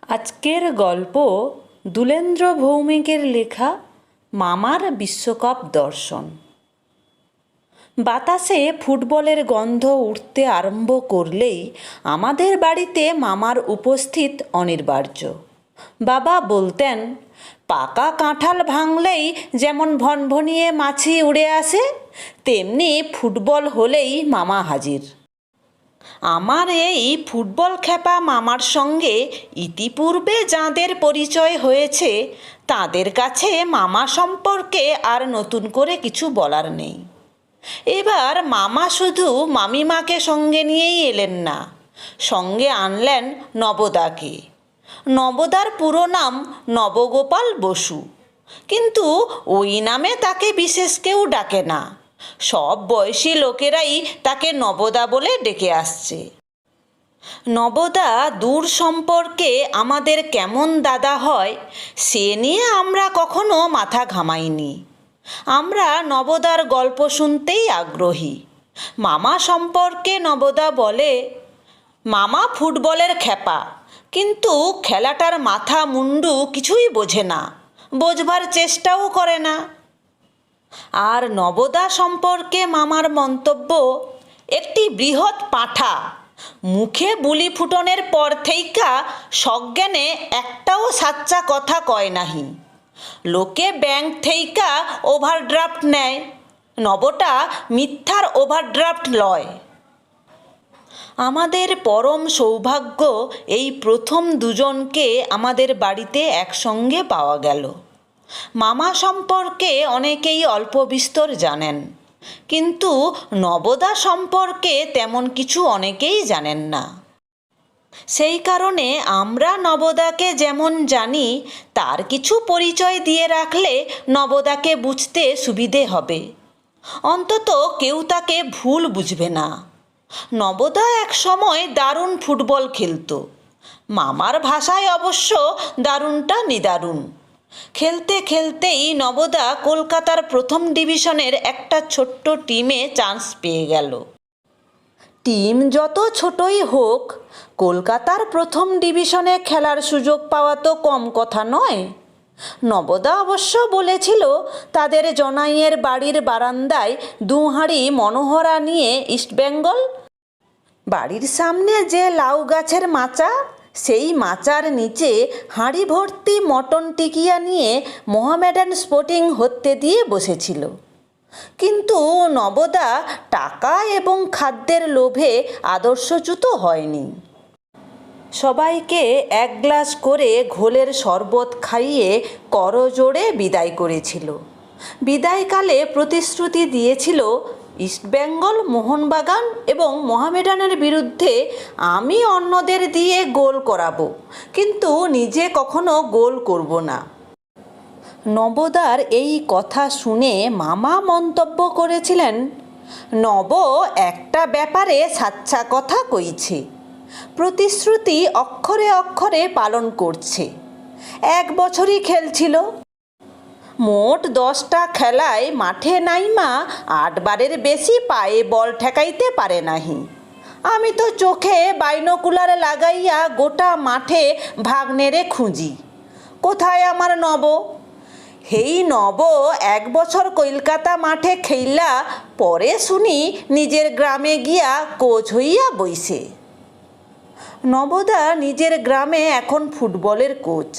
আজকের গল্প দুলেন্দ্র ভৌমিকের লেখা মামার বিশ্বকাপ দর্শন। বাতাসে ফুটবলের গন্ধ উঠতে আরম্ভ করলেই আমাদের বাড়িতে মামার উপস্থিত অনিবার্য। বাবা বলতেন, পাকা কাঁঠাল ভাঙলেই যেমন ভনভনিয়ে মাছি উড়ে আসে, তেমনি ফুটবল হলেই মামা হাজির। আমার এই ফুটবল খেপা মামার সঙ্গে ইতিপূর্বে যাঁদের পরিচয় হয়েছে তাদের কাছে মামা সম্পর্কে আর নতুন করে কিছু বলার নেই। এবার মামা শুধু মামিমাকে সঙ্গে নিয়েই এলেন না, সঙ্গে আনলেন নবদাকে। নবদার পুরো নাম নবগোপাল বসু, কিন্তু ওই নামে তাকে বিশেষ কেউ ডাকে না। সব বয়সী লোকেরাই তাকে নবদা বলে ডেকে আসছে। নবদা দূর সম্পর্কে আমাদের কেমন দাদা হয় সে নিয়ে আমরা কখনো মাথা ঘামাইনি। আমরা নবদার গল্প শুনতেই আগ্রহী। মামা সম্পর্কে নবদা বলে, মামা ফুটবলের খেপা, কিন্তু খেলাটার মাথা মুন্ডু কিছুই বোঝে না, বোঝবার চেষ্টাও করে না। আর নবদা সম্পর্কে মামার মন্তব্য, একটি বৃহৎ পাঁঠা, মুখে বুলি ফুটনের পর থেইকা সজ্ঞানে একটাও সাচ্চা কথা কয় নাহি। লোকে ব্যাংক থেইকা ওভারড্রাফট নেয়, নবটা মিথ্যার ওভারড্রাফট লয়। আমাদের পরম সৌভাগ্য এই প্রথম দুজনকে আমাদের বাড়িতে একসঙ্গে পাওয়া গেল। মামা সম্পর্কে অনেকেই অল্প বিস্তর জানেন, কিন্তু নবদা সম্পর্কে তেমন কিছু অনেকেই জানেন না। সেই কারণে আমরা নবদাকে যেমন জানি তার কিছু পরিচয় দিয়ে রাখলে নবদাকে বুঝতে সুবিধে হবে। অন্তত কেউ তাকে ভুল বুঝবে না। নবদা এক সময় দারুণ ফুটবল খেলতো, মামার ভাষায় অবশ্য দারুণটা নিদারুণ। খেলতে খেলতেই নবদা কলকাতার প্রথম ডিভিশনের একটা ছোট্ট টিমে চান্স পেয়ে গেল। টিম যত ছোটই হোক, কলকাতার প্রথম ডিভিশনে খেলার সুযোগ পাওয়া তো কম কথা নয়। নবদা অবশ্য বলেছিল তাদের জনাইয়ের বাড়ির বারান্দায় 2 হাঁড়ি মনোহরা নিয়ে ইস্টবেঙ্গল। বাড়ির সামনে যে লাউ গাছের মাচা, সেই মাচার নিচে হাঁড়ি ভর্তি মটন টিকিয়া নিয়ে মোহামেডান স্পোর্টিং হতে দিয়ে বসেছিল। কিন্তু নবদা টাকা এবং খাদ্যের লোভে আদর্শচ্যুত হয়নি। সবাইকে 1 গ্লাস করে ঘোলের শরবত খাইয়ে করজোড়ে বিদায় করেছিল। বিদায়কালে প্রতিশ্রুতি দিয়েছিল, ইস্টবেঙ্গল, মোহনবাগান এবং মোহামেডানের বিরুদ্ধে আমি অন্যদের দিয়ে গোল করাবো, কিন্তু নিজে কখনো গোল করব না। নবদার এই কথা শুনে মামা মন্তব্য করেছিলেন, নব একটা ব্যাপারে সাচ্চা কথা কইছে, প্রতিশ্রুতি অক্ষরে অক্ষরে পালন করছে। 1 বছরই খেলছিল, মোট 10টা খেলায় মাঠে নাইমা 8 বারের বেশি পায়ে বল ঠেকাইতে পারে নাহি। আমি তো চোখে বাইনোকুলার লাগাইয়া গোটা মাঠে ভাগ্নেরে খুঁজি, কোথায় আমার নব? হেই নব 1 বছর কলকাতা মাঠে খেইলা, পরে শুনি নিজের গ্রামে গিয়া কোচ হইয়া বইছে। নবদা নিজের গ্রামে এখন ফুটবলের কোচ।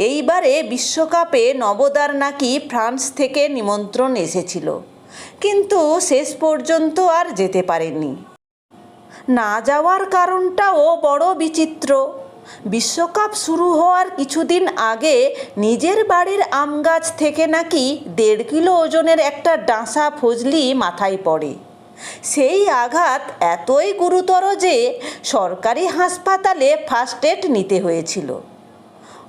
এইবারে বিশ্বকাপে নবদার নাকি ফ্রান্স থেকে নিমন্ত্রণ এসেছিল, কিন্তু শেষ পর্যন্ত আর যেতে পারেনি। না যাওয়ার কারণটাও বড় বিচিত্র। বিশ্বকাপ শুরু হওয়ার কিছুদিন আগে নিজের বাড়ির আম গাছ থেকে নাকি 1.5 কিলো ওজনের একটা ডাঁসা ফজলি মাথায় পড়ে। সেই আঘাত এতই গুরুতর যে সরকারি হাসপাতালে ফার্স্ট এড নিতে হয়েছিল।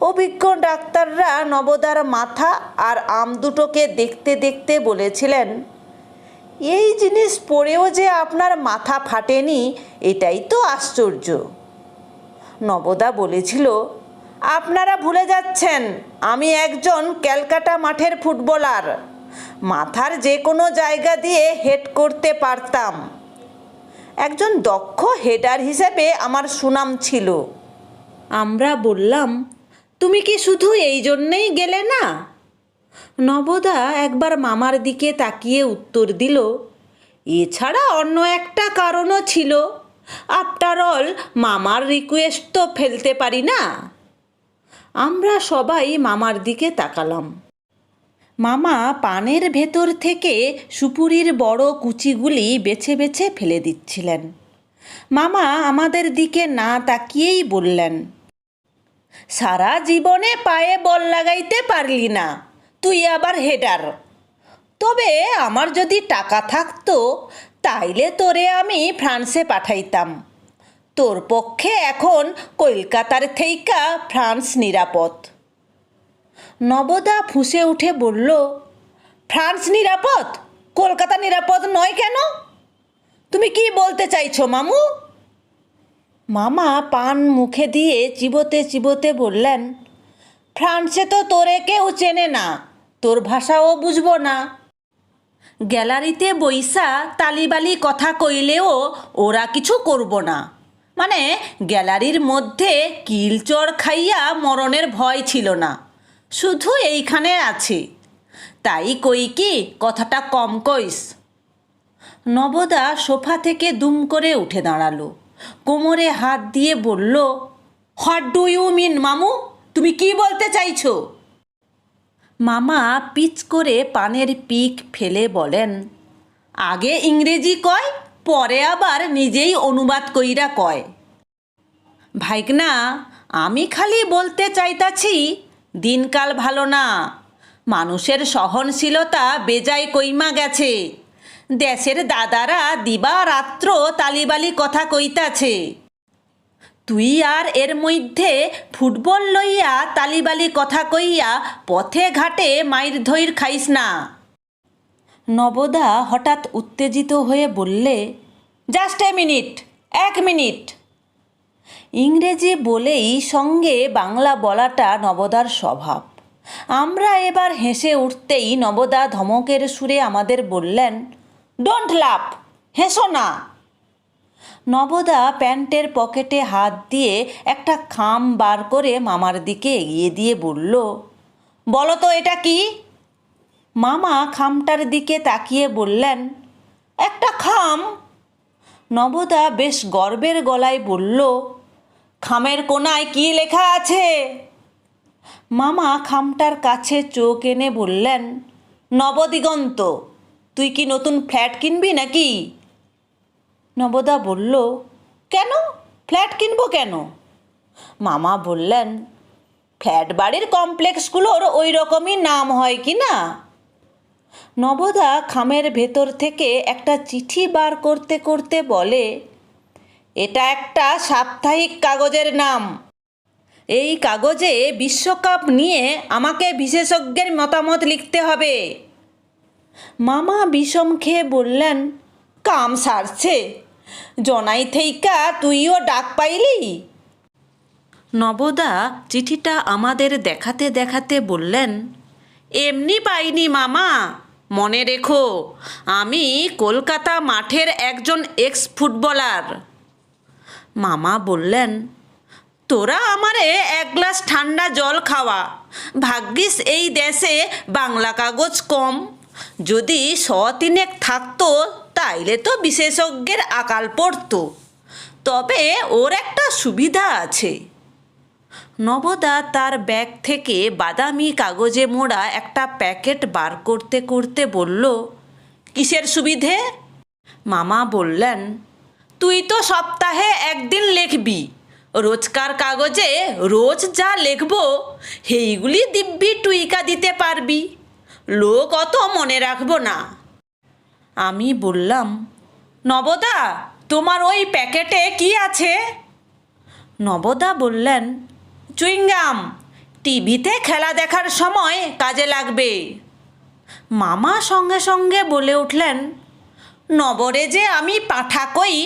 অভিজ্ঞ ডাক্তাররা নবদার মাথা আর আম দুটোকে দেখতে দেখতে বলেছিলেন, এই জিনিস পড়েও যে আপনার মাথা ফাটেনি, এটাই তো আশ্চর্য। নবদা বলেছিল, আপনারা ভুলে যাচ্ছেন আমি একজন ক্যালকাটা মাঠের ফুটবলার, মাথার যে কোনো জায়গা দিয়ে হেড করতে পারতাম। একজন দক্ষ হেডার হিসেবে আমার সুনাম ছিল। আমরা বললাম, তুমি কি শুধু এই জন্যেই গেলে না? নবদা একবার মামার দিকে তাকিয়ে উত্তর দিল, এছাড়া অন্য একটা কারণও ছিল। আফটার অল মামার রিকোয়েস্ট তো ফেলতে পারি না। আমরা সবাই মামার দিকে তাকালাম। মামা পানের ভেতর থেকে সুপুরির বড় কুচিগুলি বেছে বেছে ফেলে দিচ্ছিলেন। মামা আমাদের দিকে না তাকিয়েই বললেন, সারা জীবনে পায়ে বল লাগাইতে পারলি না, তুই আবার হেডার। তবে আমার যদি টাকা থাকতো তাইলে তোরে আমি ফ্রান্সে পাঠাইতাম। তোর পক্ষে এখন কলকাতার থেইকা ফ্রান্স নিরাপদ। নবদা ফুঁসে উঠে বলল, ফ্রান্স নিরাপদ? কলকাতা নিরাপদ নয় কেন? তুমি কি বলতে চাইছো মামু? মামা পান মুখে দিয়ে চিবোতে চিবোতে বললেন, ফ্রান্সে তো তোরে কেউ চেনে না, তোর ভাষাও বুঝবো না। গ্যালারিতে বইসা তালিবালি কথা কইলেও ওরা কিছু করব না। মানে গ্যালারির মধ্যে কিলচর খাইয়া মরণের ভয় ছিল না, শুধু এইখানে আছে। তাই কই কি কথাটা কম কইস। নবদা সোফা থেকে দুম করে উঠে দাঁড়ালো, কোমরে হাত দিয়ে বলল, হোয়াট ডু ইউ মিন মামু? তুমি কি বলতে চাইছো? মামা পিচ করে পানের পিক ফেলে বলেন, আগে ইংরেজি কয়, পরে আবার নিজেই অনুবাদ কইরা কয়। ভাইগনা, আমি খালি বলতে চাইতাছি দিনকাল ভালো না, মানুষের সহনশীলতা বেজায় কইমা গেছে। দেশের দাদারা দিবা রাত্র তালিবালি কথা কইতাছে। তুই আর এর মধ্যে ফুটবল লইয়া তালিবালি কথা কইয়া পথে ঘাটে মাইর ধইর খাইস না। নবদা হঠাৎ উত্তেজিত হয়ে বললে, জাস্ট এ মিনিট, 1 মিনিট। ইংরেজি বলেই সঙ্গে বাংলা বলাটা নবদার স্বভাব। আমরা এবার হেসে উঠতেই নবদা ধমকের সুরে আমাদের বললেন, ডোন্ট লাভ, হেসো না। নবদা প্যান্টের পকেটে হাত দিয়ে একটা খাম বার করে মামার দিকে এগিয়ে দিয়ে বলল, বলো তো এটা কি? মামা খামটার দিকে তাকিয়ে বললেন, একটা খাম। নবদা বেশ গর্বের গলায় বলল, খামের কোনায় কি লেখা আছে? মামা খামটার কাছে চোখ এনে বললেন, নবদিগন্ত। তুই কি নতুন ফ্ল্যাট কিনবি নাকি? নবদা বলল, কেন, ফ্ল্যাট কিনবো কেন? মামা বললেন, ফ্ল্যাট বাড়ির কমপ্লেক্সগুলোর ওই রকমই নাম হয় কি না? নবদা খামের ভেতর থেকে একটা চিঠি বার করতে করতে বলে, এটা একটা সাপ্তাহিক কাগজের নাম। এই কাগজে বিশ্বকাপ নিয়ে আমাকে বিশেষজ্ঞের মতামত লিখতে হবে। মামা বিষম খেয়ে বললেন, কাম সারছে, জনাই থেইকা তুইও ডাক পাইলি? নবদা চিঠিটা আমাদের দেখাতে দেখাতে বললেন, এমনি পাইনি মামা, মনে রেখো আমি কলকাতা মাঠের একজন এক্স ফুটবলার। মামা বললেন, তোরা আমারে 1 গ্লাস ঠান্ডা জল খাওয়া, ভাগ্যিস এই দেশে বাংলা কাগজ কম, যদি 100-3 থাকতো তাইলে তো বিশেষজ্ঞের আকাল পড়তো। তবে ওর একটা সুবিধা আছে। নবদা তার ব্যাগ থেকে বাদামি কাগজে মোড়া একটা প্যাকেট বার করতে করতে বলল, কিসের সুবিধে? মামা বললেন, তুই তো সপ্তাহে 1 দিন লিখবি, রোজকার কাগজে রোজ যা লিখবো সেইগুলি দিব্যি টুইকা দিতে পারবি, লোক অত মনে রাখবো না। আমি বললাম, নবদা তোমার ওই প্যাকেটে কি আছে? নবদা বললেন, চুইংগাম, টিভিতে খেলা দেখার সময় কাজে লাগবে। মামা সঙ্গে সঙ্গে বলে উঠলেন, নবরে যে আমি পাঠা কই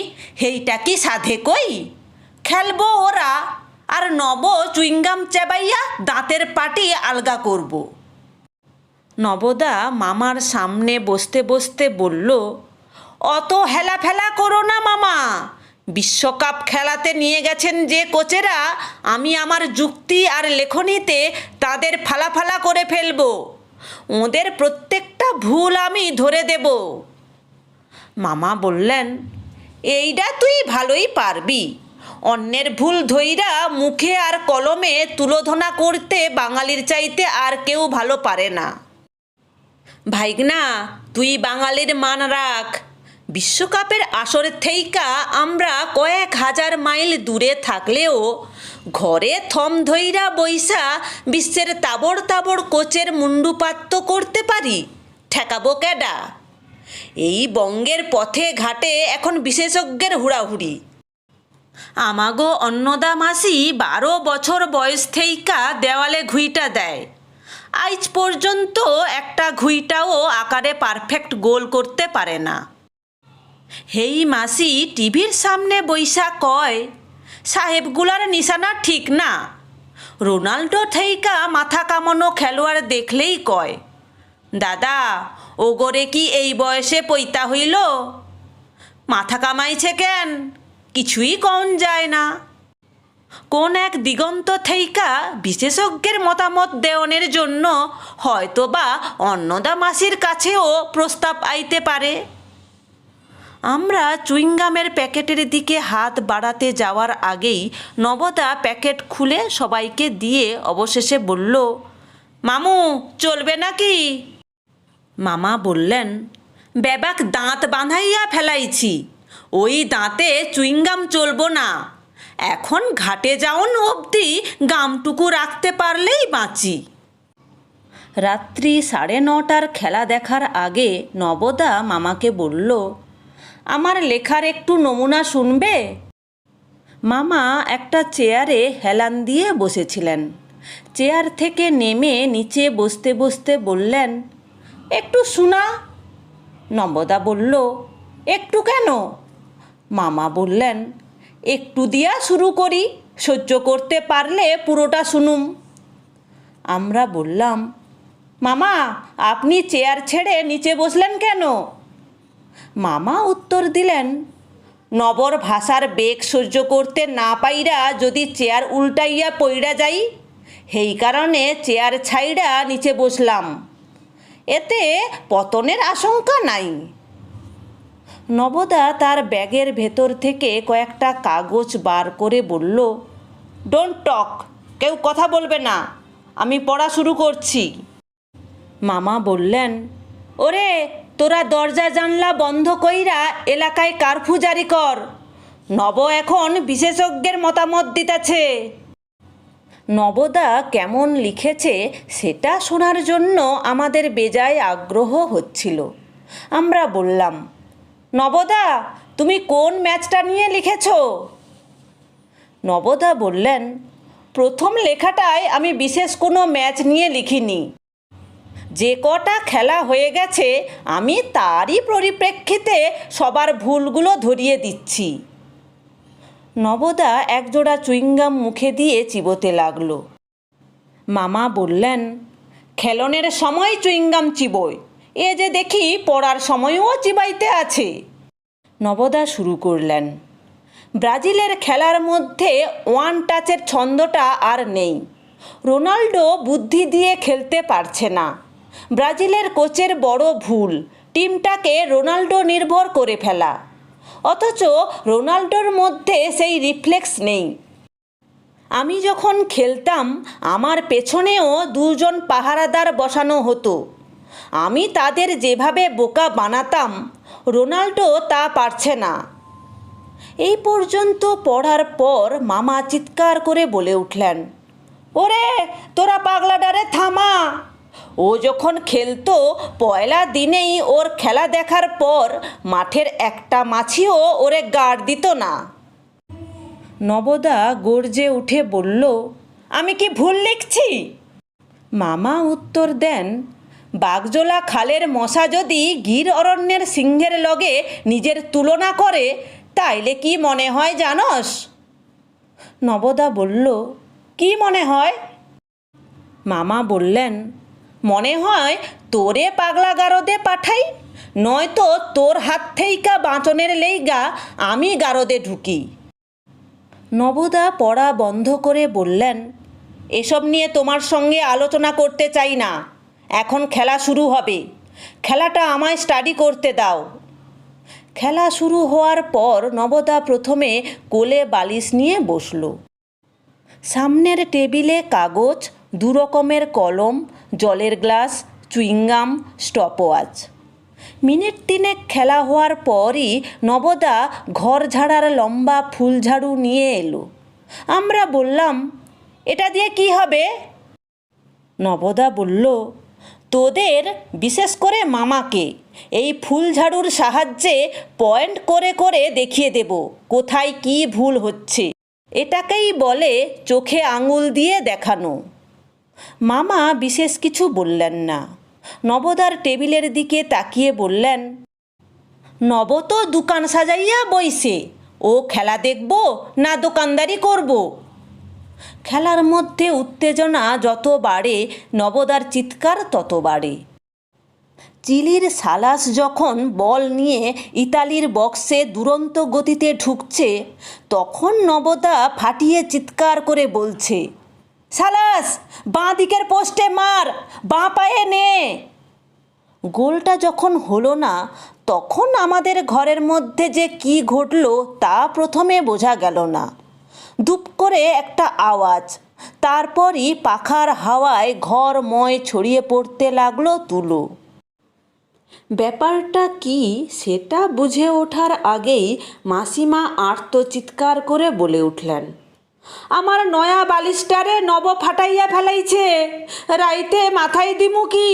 হেইটা কি সাধে কই? খেলবো ওরা, আর নব চুইংগাম চেবাইয়া দাঁতের পাটি আলগা করব। নবদা মামার সামনে বসতে বসতে বলল, অত হেলাফেলা করো না মামা, বিশ্বকাপ খেলাতে নিয়ে গেছেন যে কোচেরা, আমি আমার যুক্তি আর লেখনীতে তাদের ফালাফালা করে ফেলবো। ওদের প্রত্যেকটা ভুল আমি ধরে দেব। মামা বললেন, এইটা তুই ভালোই পারবি। অন্যের ভুল ধইরা মুখে আর কলমে তুলোধনা করতে বাঙালির চাইতে আর কেউ ভালো পারে না। ভাইগনা, তুই বাঙালির মান রাখ। বিশ্বকাপের আসরের থেইকা আমরা কয়েক হাজার মাইল দূরে থাকলেও ঘরে থম ধইরা বইসা বিশ্বের তাবড় তাবড় কোচের মুন্ডুপাত্ত করতে পারি, ঠেকাবো কেডা? এই বঙ্গের পথে ঘাটে এখন বিশেষজ্ঞের হুড়াহুড়ি। আমাগো অন্নদা মাসি 12 বছর বয়স থেইকা দেওয়ালে ঘুইটা দেয়। আজ পর্যন্ত একটা ঘুইটাও আকারে পারফেক্ট গোল করতে পারে না। হেই মাসি টিভির সামনে বইসা কয়, সাহেবগুলার নিশানা ঠিক না। রোনাল্ডো থেইকা মাথা কামানো খেলোয়াড় দেখলেই কয়, দাদা ওগরে কি এই বয়সে পৈতা হইল? মাথা কামাইছে কেন? কিছুই কন যায় না। কোন এক দিগন্ত থেইকা বিশেষজ্ঞের মতামত দেওয়ানের জন্য হয়তোবা অন্নদা মাসির কাছেও প্রস্তাব আইতে পারে। আমরা চুইংগামের প্যাকেটের দিকে হাত বাড়াতে যাওয়ার আগেই নবদা প্যাকেট খুলে সবাইকে দিয়ে অবশেষে বলল, মামু চলবে নাকি? মামা বললেন, বেবাক দাঁত বাঁধাইয়া ফেলাইছি, ওই দাঁতে চুইংগাম চলবো না। এখন ঘাটে যাওন অবধি গামটুকু রাখতে পারলেই বাঁচি। রাত্রি 9:30টার খেলা দেখার আগে নবদা মামাকে বলল, আমার লেখার একটু নমুনা শুনবে? মামা একটা চেয়ারে হেলান দিয়ে বসেছিলেন। চেয়ার থেকে নেমে নিচে বসতে বসতে বললেন, একটু শোনা। নবদা বলল, একটু কেন? মামা বললেন, একটু দিয়া শুরু করি, সহ্য করতে পারলে পুরোটা শুনুম। আমরা বললাম, মামা আপনি চেয়ার ছেড়ে নিচে বসলেন কেন? মামা উত্তর দিলেন, নবর ভাষার বেগ সহ্য করতে না পাইরা যদি চেয়ার উল্টাইয়া পইড়া যাই, সেই কারণে চেয়ার ছাইড়া নিচে বসলাম, এতে পতনের আশঙ্কা নাই। নবদা তার ব্যাগের ভেতর থেকে কয়েকটা কাগজ বার করে বলল, ডোন্ট টক, কেউ কথা বলবে না, আমি পড়া শুরু করছি। মামা বললেন, ওরে তোরা দরজা জানলা বন্ধ কইরা এলাকায় কারফিউ জারি কর, নব এখন বিশেষজ্ঞের মতামত দিতেছে। নবদা কেমন লিখেছে সেটা শোনার জন্য আমাদের বেজায় আগ্রহ হচ্ছিল। আমরা বললাম, নবদা তুমি কোন ম্যাচটা নিয়ে লিখেছ? নবদা বললেন, প্রথম লেখাটায় আমি বিশেষ কোনো ম্যাচ নিয়ে লিখিনি। যে কটা খেলা হয়ে গেছে আমি তারই পরিপ্রেক্ষিতে সবার ভুলগুলো ধরিয়ে দিচ্ছি। নবদা একজোড়া চুইংগাম মুখে দিয়ে চিবোতে লাগলো। মামা বললেন, খেলনের সময় চুইংগাম চিবোয়, এ যে দেখি পড়ার সময়ও চিবাইতে আছে। নবদা শুরু করলেন, ব্রাজিলের খেলার মধ্যে ওয়ান টাচের ছন্দটা আর নেই। রোনাল্ডো বুদ্ধি দিয়ে খেলতে পারছে না। ব্রাজিলের কোচের বড় ভুল টিমটাকে রোনাল্ডো নির্ভর করে ফেলা, অথচ রোনাল্ডোর মধ্যে সেই রিফ্লেক্স নেই। আমি যখন খেলতাম আমার পেছনেও 2 জন পাহারাদার বসানো হতো। আমি তাদের যেভাবে বোকা বানাতাম রোনাল্ডো তা পারছে না। এই পর্যন্ত পড়ার পর মামা চিৎকার করে বলে উঠলেন, ওরে তোরা পাগলাডারে থামা। ও যখন খেলতো পয়লা দিনেই ওর খেলা দেখার পর মাঠের একটা মাছিও ওরে গার্ড দিত না। নবদা গর্জে উঠে বলল, আমি কি ভুল লিখছি? মামা উত্তর দেন, বাগজোলা খালের মশা যদি গির অরণ্যের সিংহের লগে নিজের তুলনা করে তাইলে কি মনে হয় জানস? নবদা বলল, কি মনে হয়? মামা বললেন, মনে হয় তোরে পাগলা গারদে পাঠাই, নয়তো তোর হাত থেইকা বাঁচনের লেইগা আমি গারদে ঢুকি। নবদা পড়া বন্ধ করে বললেন, এসব নিয়ে তোমার সঙ্গে আলোচনা করতে চাই না, এখন খেলা শুরু হবে, খেলাটা আমায় স্টাডি করতে দাও। খেলা শুরু হওয়ার পর নবদা প্রথমে কোলে বালিশ নিয়ে বসল। সামনের টেবিলে কাগজ, 2 রকমের কলম, জলের গ্লাস, চুইংগাম, স্টপওয়াচ। মিনিট 3 খেলা হওয়ার পরই নবদা ঘর ঝাড়ার লম্বা ফুল ঝাড়ু নিয়ে এলো। আমরা বললাম, এটা দিয়ে কি হবে? নবদা বলল, তোদের, বিশেষ করে মামাকে এই ফুল ঝাড়ুর সাহায্যে পয়েন্ট করে করে দেখিয়ে দেব কোথায় কি ভুল হচ্ছে। এটাকেই বলে চোখে আঙুল দিয়ে দেখানো। মামা বিশেষ কিছু বললেন না। নবদার টেবিলের দিকে তাকিয়ে বললেন, নব তো দোকান সাজাইয়া বইছে, ও খেলা দেখব না দোকানদারি করব? খেলার মধ্যে উত্তেজনা যত বাড়ে নবদার চিৎকার তত বাড়ে। চিলির সালাস যখন বল নিয়ে ইতালির বক্সে দুরন্ত গতিতে ঢুকছে, তখন নবদা ফাটিয়ে চিৎকার করে বলছে, সালাস, বাঁ দিকের পোস্টে মার, বাঁ পায়ে নে। গোলটা যখন হলো না, তখন আমাদের ঘরের মধ্যে যে কি ঘটল তা প্রথমে বোঝা গেল না। দুপ করে একটা আওয়াজ, তারপরই পাখার হাওয়ায় ঘরময় ছড়িয়ে পড়তে লাগলো তুলো। ব্যাপারটা কি সেটা বুঝে ওঠার আগেই মাসিমা আর্তচিৎকার করে বলে উঠলেন, আমার নয়া বালিশটারে নব ফাটাইয়া ফেলাইছে, রাইতে মাথায় দিমু কি?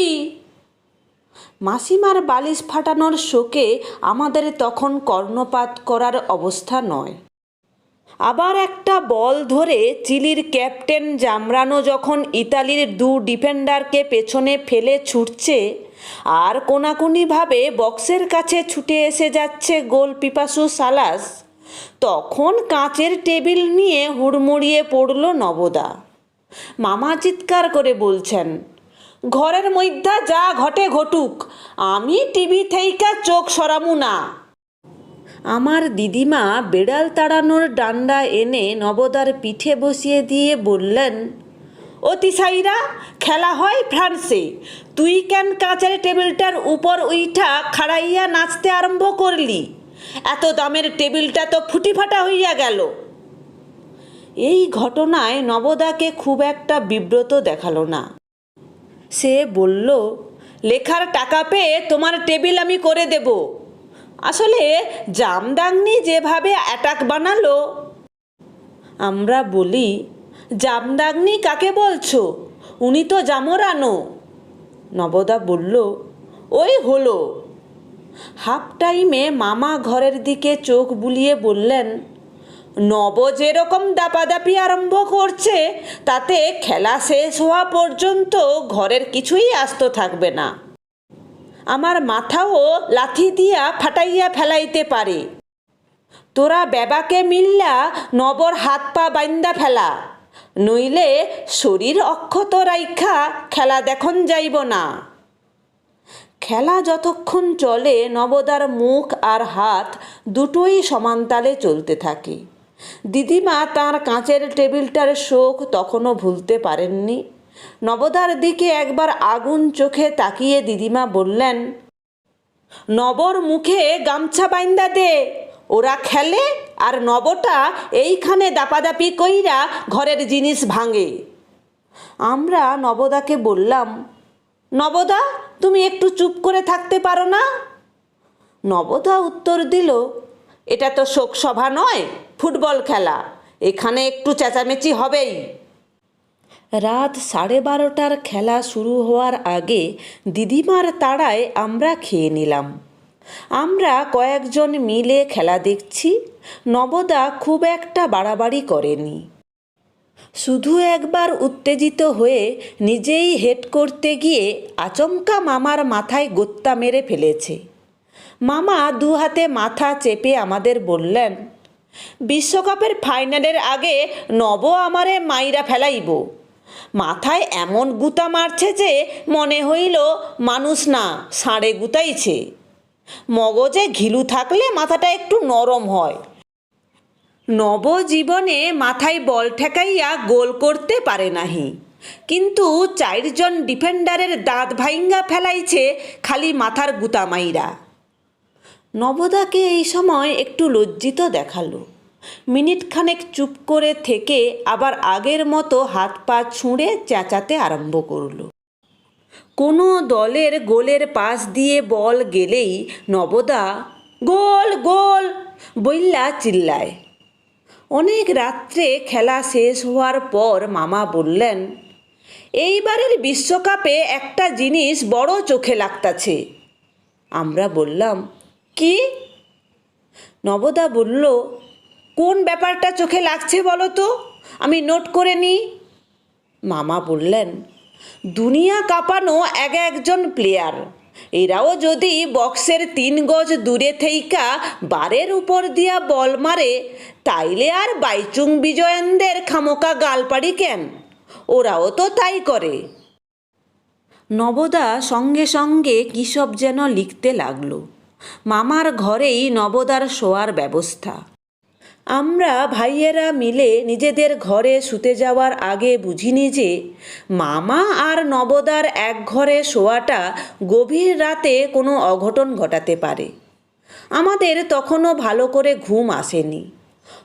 মাসিমার বালিশ ফাটানোর শোকে আমাদের তখন কর্ণপাত করার অবস্থা নয়। আবার একটা বল ধরে চিলির ক্যাপ্টেন জামরানো যখন ইতালির 2 ডিফেন্ডারকে পেছনে ফেলে ছুটছে, আর কোনাকুনিভাবে বক্সের কাছে ছুটে এসে যাচ্ছে গোল পিপাসু সালাস, তখন কাঁচের টেবিল নিয়ে হুড়মুড়িয়ে পড়ল নবদা। মামা চিৎকার করে বলছেন, ঘরের মধ্যে যা ঘটে ঘটুক, আমি টিভি থেইকা চোখ সরামু না। আমার দিদিমা বেড়াল তাড়ানোর ডান্ডা এনে নবদার পিঠে বসিয়ে দিয়ে বললেন, অতিশাইরা, খেলা হয় ফ্রান্সে, তুই কেন কাঁচের টেবিলটার উপর উইঠা খাড়াইয়া নাচতে আরম্ভ করলি? এত দামের টেবিলটা তো ফুটি ফাটা হইয়া গেল। এই ঘটনায় নবদাকে খুব একটা বিব্রত দেখালো না। সে বলল, লেখার টাকা পেয়ে তোমার টেবিল আমি করে দেব। আসলে জামদাংনি যেভাবে অ্যাটাক বানালো। আমরা বলি, জামদাংনি কাকে বলছো? উনি তো জামরানো। নবদা বলল, ওই হলো। হাফ টাইমে মামা ঘরের দিকে চোখ বুলিয়ে বললেন, নব যেরকম দাপাদাপি আরম্ভ করছে, তাতে খেলা শেষ হওয়া পর্যন্ত ঘরের কিছুই আস্ত থাকবে না। আমার মাথাও লাথি দিয়া ফাটাইয়া ফেলাইতে পারে। তোরা বেবাকে মিল্লা নবর হাত পা বাইন্দা ফেলা, নইলে শরীর অক্ষত রাইখা খেলা দেখন যাইব না। খেলা যতক্ষণ চলে নবদার মুখ আর হাত দুটোই সমানতালে চলতে থাকে। দিদিমা তাঁর কাঁচের টেবিলটার শোক তখনও ভুলতে পারেননি। নবদার দিকে একবার আগুন চোখে তাকিয়ে দিদিমা বললেন, নবর মুখে গামছা বাইন্দা দে, ওরা খেলে আর নবটা এইখানে দাপাদাপি কইরা ঘরের জিনিস ভাঙে। আমরা নবদাকে বললাম, নবদা, তুমি একটু চুপ করে থাকতে পারো না? নবদা উত্তর দিল, এটা তো শোকসভা নয়, ফুটবল খেলা, এখানে একটু চেঁচামেচি হবেই। রাত 12:30টার খেলা শুরু হওয়ার আগে দিদিমার তাড়ায় আমরা খেয়ে নিলাম। আমরা কয়েকজন মিলে খেলা দেখছি। নবদা খুব একটা বাড়াবাড়ি করেনি। শুধু একবার উত্তেজিত হয়ে নিজেই হেড করতে গিয়ে আচমকা মামার মাথায় গোত্তা মেরে ফেলেছে। মামা 2 হাতে মাথা চেপে আমাদের বললেন, বিশ্বকাপের ফাইনালের আগে নব আমারে মাইরা ফেলাইব। মাথায় এমন গুতা মারছে যে মনে হইল মানুষ না, ষাঁড়ে গুতাইছে। মগজে ঘিলু থাকলে মাথাটা একটু নরম হয়। নবজীবনে মাথায় বল ঠেকাইয়া গোল করতে পারে নাহি, কিন্তু 4 জন ডিফেন্ডারের দাঁত ভাইঙ্গা ফেলাইছে খালি মাথার গুতা মাইরা। নবদাকে এই সময় একটু লজ্জিত দেখালো। মিনিট খানেক চুপ করে থেকে আবার আগের মতো হাত পা ছুঁড়ে চেঁচাতে আরম্ভ করলো। কোনো দলের গোলের পাশ দিয়ে বল গেলেই নবদা গোল গোল বইল্লা চিল্লায়। অনেক রাত্রে খেলা শেষ হওয়ার পর মামা বললেন, এইবারের বিশ্বকাপে একটা জিনিস বড় চোখে লাগতাছে। আমরা বললাম, কি? নবদা বলল, কোন ব্যাপারটা চোখে লাগছে বলো তো, আমি নোট করে নিই। মামা বললেন, দুনিয়া কাঁপানো একজন প্লেয়ার, এরাও যদি বক্সের 3 গজ দূরে থেইকা বারের উপর দিয়া বল মারে, তাইলে আর বাইচুং বিজয়েনদের খামোকা গালপাড়ি কেন? ওরাও তো তাই করে। নবদা সঙ্গে সঙ্গে কী সব যেন লিখতে লাগলো। মামার ঘরেই নবদার শোয়ার ব্যবস্থা। আমরা ভাইয়েরা মিলে নিজেদের ঘরে শুতে যাওয়ার আগে বুঝিনি যে মামা আর নবদার এক ঘরে শোয়াটা গভীর রাতে কোনো অঘটন ঘটাতে পারে। আমাদের তখনও ভালো করে ঘুম আসেনি।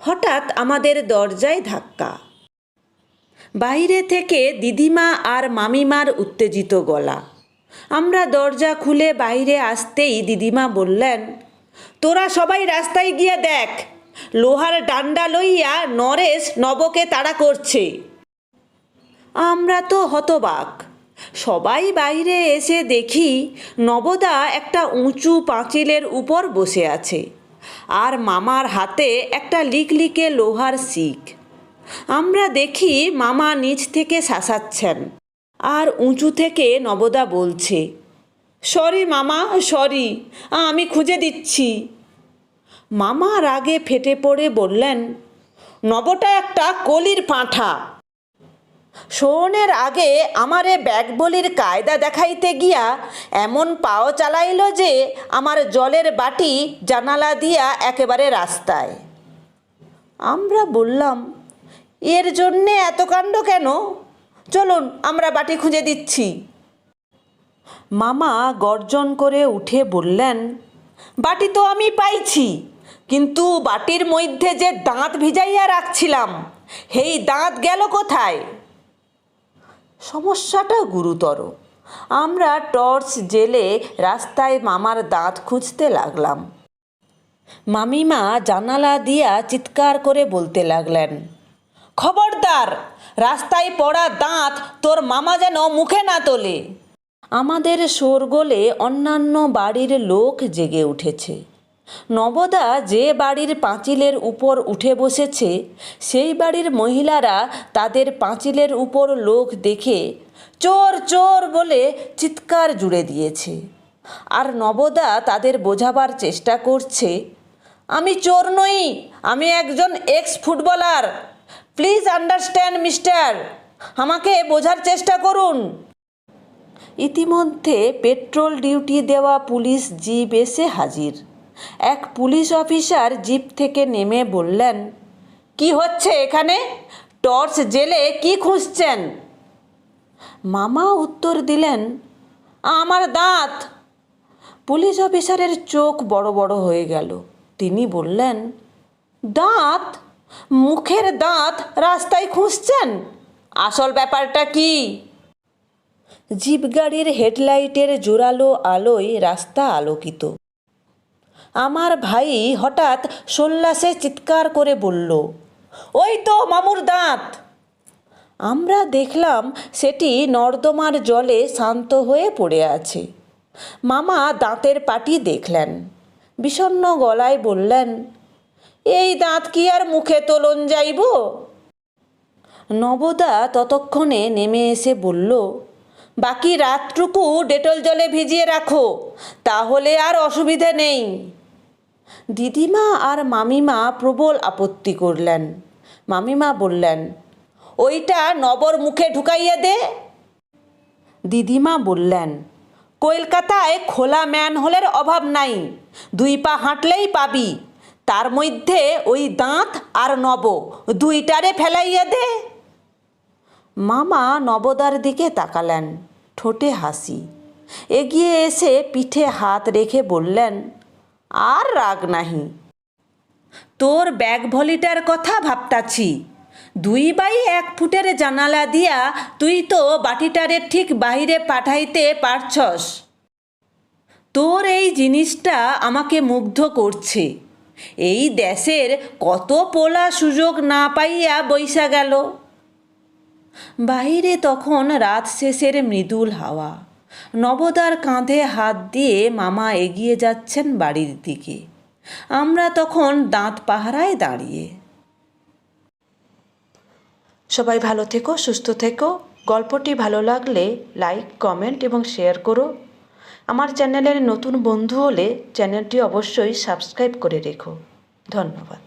হঠাৎ আমাদের দরজায় ধাক্কা। বাইরে থেকে দিদিমা আর মামিমার উত্তেজিত গলা। আমরা দরজা খুলে বাইরে আসতেই দিদিমা বললেন, তোরা সবাই রাস্তায় গিয়ে দেখ, লোহার ডান্ডা লইয়া নরেশ নবকে তাড়া করছে। আমরা তো হতবাক। সবাই বাইরে এসে দেখি নবদা একটা উঁচু পাঁচিলের উপর বসে আছে, আর মামার হাতে একটা লিকলিকে লোহার শিক। আমরা দেখি মামা নিচ থেকে শাসাচ্ছেন, আর উঁচু থেকে নবদা বলছে, সরি মামা, সরি, আমি খুঁজে দিচ্ছি। মামা রাগে ফেটে পড়ে বললেন, নবটা একটা কলির পাঁঠা। শোনের আগে আমারে ব্যাগ বলির কায়দা দেখাইতে গিয়া এমন পাও চালাইল যে আমার জলের বাটি জানালা দিয়া একেবারে রাস্তায়। আমরা বললাম, এর জন্যে এত কাণ্ড কেন? চলুন, আমরা বাটি খুঁজে দিচ্ছি। মামা গর্জন করে উঠে বললেন, বাটি তো আমি পাইছি, কিন্তু বাটির মধ্যে যে দাঁত ভিজাইয়া রাখছিলাম, সেই দাঁত গেল কোথায়? সমস্যাটা গুরুতর। আমরা টর্চ জেলে রাস্তায় মামার দাঁত খুঁজতে লাগলাম। মামিমা জানালা দিয়া চিৎকার করে বলতে লাগলেন, খবরদার, রাস্তায় পড়া দাঁত তোর মামা যেন মুখে না তোলে। আমাদের শোরগোলে অন্যান্য বাড়ির লোক জেগে উঠেছে। নবদা যে বাড়ির পাঁচিলের উপর উঠে বসেছে, সেই বাড়ির মহিলারা তাদের পাঁচিলের উপর লোক দেখে চোর চোর বলে চিৎকার জুড়ে দিয়েছে। আর নবদা তাদের বোঝাবার চেষ্টা করছে, আমি চোর নই, আমি একজন x footballer, please understand mister, আমাকে বোঝার চেষ্টা করুন। ইতিমধ্যে পেট্রোল ডিউটি দেওয়া পুলিশ জিপ এসে হাজির। এক পুলিশ অফিসার জিপ থেকে নেমে বললেন, কি হচ্ছে এখানে? টর্চ জেলে কি খুঁজছেন? মামা উত্তর দিলেন, আমার দাঁত। পুলিশ অফিসারের চোখ বড় বড় হয়ে গেল। তিনি বললেন, দাঁত? মুখের দাঁত রাস্তায় খুঁজছেন? আসল ব্যাপারটা কি? জিপ গাড়ির হেডলাইটের জোরালো আলোয় রাস্তা আলোকিত। আমার ভাই হঠাৎ সোল্লাসে চিৎকার করে বলল, ওই তো মামুর দাঁত। আমরা দেখলাম সেটি নর্দমার জলে শান্ত হয়ে পড়ে আছে। মামা দাঁতের পাটি দেখলেন, বিষণ্ণ গলায় বললেন, এই দাঁত কি আর মুখে তোলন যাইব? নবদা ততক্ষণে নেমে এসে বলল, বাকি রাতটুকু ডেটল জলে ভিজিয়ে রাখো, তাহলে আর অসুবিধে নেই। দিদিমা আর মামিমা প্রবল আপত্তি করলেন। মামিমা বললেন, ওইটা নবর মুখে ঢুকাইয়ে দে। দিদিমা বললেন, কলকাতায় খোলা ম্যানহোলের অভাব নাই, 2 পা হাঁটলেই পাবি। তার মধ্যে ওই দাঁত আর নব, 2টারে ফেলাইয়া দে। মামা নবদার দিকে তাকালেন, ঠোঁটে হাসি। এগিয়ে এসে পিঠে হাত রেখে বললেন, আর রাগ নাহি, তোর ব্যাগ ভলিটার কথা ভাবতাছি। 2x1 ফুটের জানালা দিয়া তুই তো বাটিটারে ঠিক বাহিরে পাঠাইতে পারছস। তোর এই জিনিসটা আমাকে মুগ্ধ করছে। এই দেশের কত পোলা সুযোগ না পাইয়া বইসা গেল। বাহিরে তখন রাত শেষের মৃদুল হাওয়া। নবদার কাঁধে হাত দিয়ে মামা এগিয়ে যাচ্ছেন বাড়ির দিকে। আমরা তখন দাঁত পাহারায় দাঁড়িয়ে। সবাই ভালো থেকো, সুস্থ থেকো। গল্পটি ভালো লাগলে লাইক, কমেন্ট এবং শেয়ার করো। আমার চ্যানেলের নতুন বন্ধু হলে চ্যানেলটি অবশ্যই সাবস্ক্রাইব করে রেখো। ধন্যবাদ।